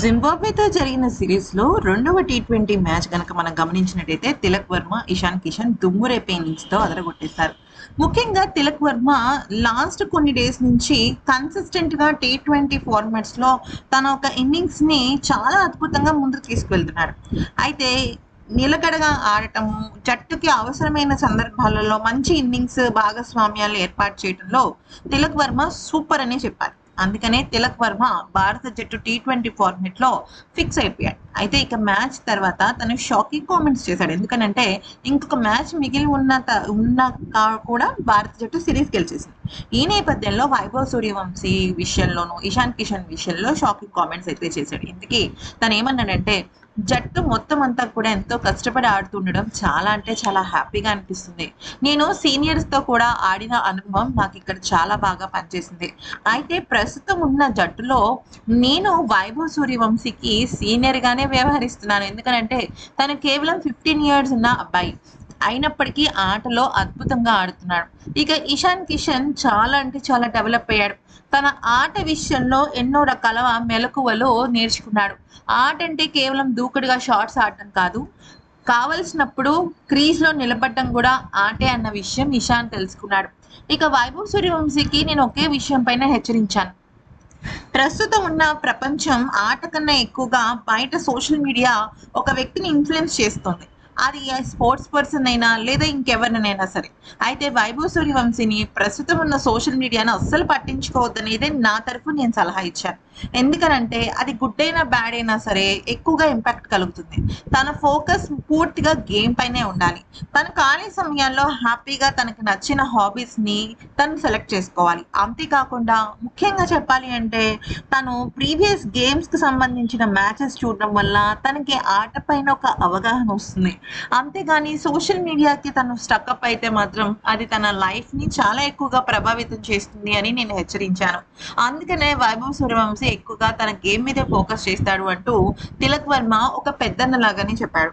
జింబాబ్వేతో జరిగిన సిరీస్‌లో రెండవ టీ20 మ్యాచ్ గనక మనం గమనించినట్టయితే తిలక్ వర్మ, ఇషాన్ కిషన్ దుమ్మురేపే ఇన్నింగ్స్‌తో అదరగొట్టేశారు. ముఖ్యంగా తిలక్ వర్మ లాస్ట్ కొన్ని డేస్ నుంచి కన్సిస్టెంట్‌గా టీ20 ఫార్మాట్స్‌లో తన ఒక ఇన్నింగ్స్‌ని చాలా అద్భుతంగా ముందుకు తీసుకువెళ్తున్నాడు. అయితే నిలకడగా ఆడటము, జట్టుకి అవసరమైన సందర్భాలలో మంచి ఇన్నింగ్స్ భాగస్వామ్యాలు ఏర్పాటు చేయడంలో తిలక్ వర్మ సూపర్ అనే చెప్పాలి. అందుకనే తిలక్ వర్మ భారత జట్టు టీ20 ఫార్మెట్ లో ఫిక్స్ అయిపోయాడు. అయితే ఇక మ్యాచ్ తర్వాత తను షాకింగ్ కామెంట్స్ చేశాడు. ఎందుకనంటే ఇంకొక మ్యాచ్ మిగిలి కూడా భారత జట్టు సిరీస్ గెలిచేసింది. ఈ నేపథ్యంలో వైభవ్ సూర్యవంశీ విషయంలోనూ ఇషాన్ కిషన్ విషయంలో షాకింగ్ కామెంట్స్ అయితే చేశాడు. ఇందుకే తను ఏమన్నాడంటే జట్టు మొత్తం అంతా కూడా ఎంతో కష్టపడి ఆడుతుండడం చాలా అంటే చాలా హ్యాపీగా అనిపిస్తుంది. నేను సీనియర్స్ తో కూడా ఆడిన అనుభవం నాకు ఇక్కడ చాలా బాగా పనిచేసింది. అయితే ప్రస్తుతం ఉన్న జట్టులో నేను వైభవ్ సూర్యవంశీకి సీనియర్ గానే వ్యవహరిస్తున్నాను. ఎందుకనంటే తను కేవలం 15 ఇయర్స్ ఉన్న అబ్బాయి అయినప్పటికీ ఆటలో అద్భుతంగా ఆడుతున్నాడు. ఇక ఇషాన్ కిషన్ చాలా అంటే చాలా డెవలప్ అయ్యాడు. తన ఆట విషయంలో ఎన్నో రకాల మెలకువలు నేర్చుకున్నాడు. ఆట అంటే కేవలం దూకుడుగా షాట్స్ ఆడటం కాదు, కావలసినప్పుడు క్రీజ్ లో నిలబడటం కూడా ఆటే అన్న విషయం ఇషాన్ తెలుసుకున్నాడు. ఇక వైభవ్ సూర్యవంశీకి నేను ఒకే విషయం పైన హెచ్చరించాను. ప్రస్తుతం ఉన్న ప్రపంచం ఆట కన్నా ఎక్కువగా బయట సోషల్ మీడియా ఒక వ్యక్తిని ఇన్ఫ్లుయెన్స్ చేస్తుంది. అది స్పోర్ట్స్ పర్సన్ అయినా లేదా ఇంకెవరినైనా సరే. అయితే వైభవ్ సూర్యవంశీని ప్రస్తుతం ఉన్న సోషల్ మీడియాను అస్సలు పట్టించుకోవద్దనేదే నా తరఫు నేను సలహా ఇచ్చాను. ఎందుకనంటే అది గుడ్ అయినా బ్యాడ్ అయినా సరే ఎక్కువగా ఇంపాక్ట్ కలుగుతుంది. తన ఫోకస్ పూర్తిగా గేమ్ పైనే ఉండాలి. తన ఖాళీ సమయాల్లో హ్యాపీగా తనకు నచ్చిన హాబీస్ ని తను సెలెక్ట్ చేసుకోవాలి. అంతేకాకుండా ముఖ్యంగా చెప్పాలి అంటే తను ప్రీవియస్ గేమ్స్ కి సంబంధించిన మ్యాచెస్ చూడడం వల్ల తనకి ఆట పైన ఒక అవగాహన వస్తుంది. అంతేగాని సోషల్ మీడియాకి తను స్టక్అప్ అయితే మాత్రం అది తన లైఫ్ ని చాలా ఎక్కువగా ప్రభావితం చేస్తుంది అని నేను హెచ్చరించాను. అందుకనే వైభవ్ సూర్యవంశీ ఎక్కువగా తన గేమ్ మీద ఫోకస్ చేస్తాడు అంటూ తిలక్ వర్మ ఒక పెద్దన్న లాగానే చెప్పాడు.